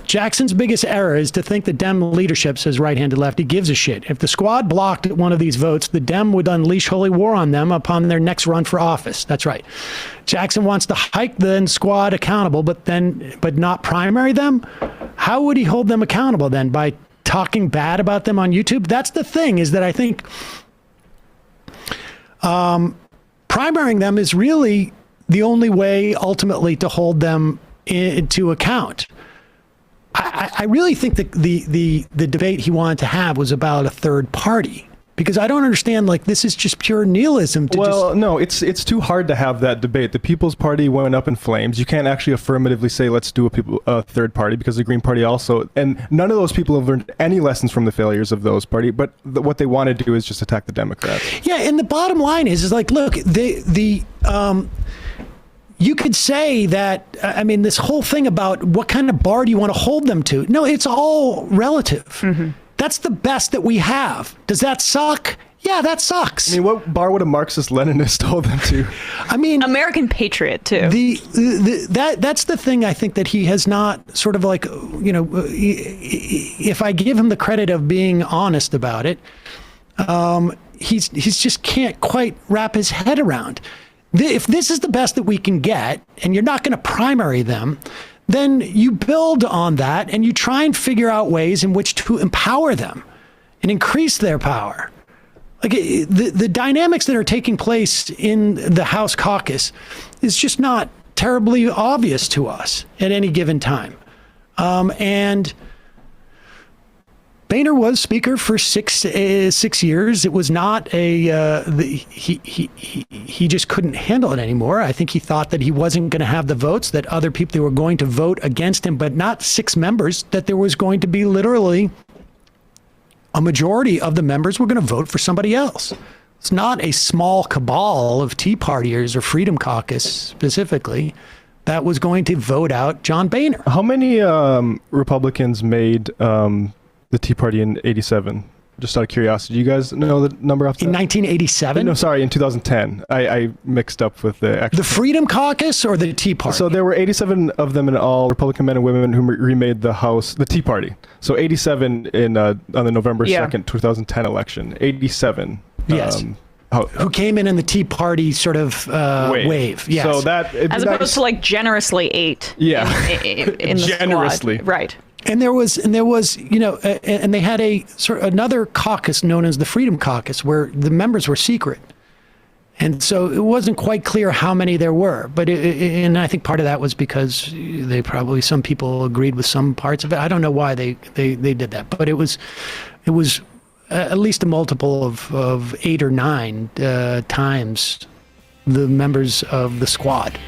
Jackson's biggest error is to think that Dem leadership, says right-handed lefty, gives a shit. If the squad blocked one of these votes, the Dem would unleash holy war on them upon their next run for office. That's right. Jackson wants to hike the squad accountable, but not primary them. How would he hold them accountable then? By talking bad about them on YouTube? That's the thing, is that I think primarying them is really the only way ultimately to hold them into account. I really think that the debate he wanted to have was about a third party, because I don't understand, like, this is just pure nihilism. No, it's too hard to have that debate. The People's Party went up in flames. You can't actually affirmatively say, let's do a third party, because the Green Party also, and none of those people have learned any lessons from the failures of those parties, but what they want to do is just attack the Democrats. Yeah, and the bottom line is like, look, you could say that, I mean, this whole thing about what kind of bar do you want to hold them to? No, it's all relative. Mm-hmm. That's the best that we have. Does that suck? Yeah, that sucks. I mean, what bar would a Marxist-Leninist hold them to? I mean, American patriot too. That's the thing. I think that he has not sort of like, you know, if I give him the credit of being honest about it, he's just can't quite wrap his head around. If this is the best that we can get, and you're not going to primary them, then you build on that and you try and figure out ways in which to empower them and increase their power. Like the dynamics that are taking place in the House caucus is just not terribly obvious to us at any given time. And Boehner was speaker for six years. It was not he just couldn't handle it anymore. I think he thought that he wasn't going to have the votes, that other people were going to vote against him, but not 6 members, that there was going to be literally a majority of the members were going to vote for somebody else. It's not a small cabal of Tea Partiers or Freedom Caucus specifically that was going to vote out John Boehner. How many Republicans made the Tea Party in 87? Just out of curiosity, do you guys know the number off the In 1987? No, sorry, in 2010. I mixed up with the actual... The Freedom Caucus or the Tea Party? So there were 87 of them in all, Republican men and women who remade the House, the Tea Party. So 87 on the November 2nd, 2010 election. 87. Yes. Who came in the Tea Party sort of wave. Yes. So that... As opposed to like generously 8. Yeah. In the generously. Squad. Right. And there was, you know, and they had a sort of another caucus known as the Freedom Caucus, where the members were secret, and so it wasn't quite clear how many there were. But and I think part of that was because some people agreed with some parts of it. I don't know why they did that, but it was at least a multiple of 8 or 9 times the members of the squad.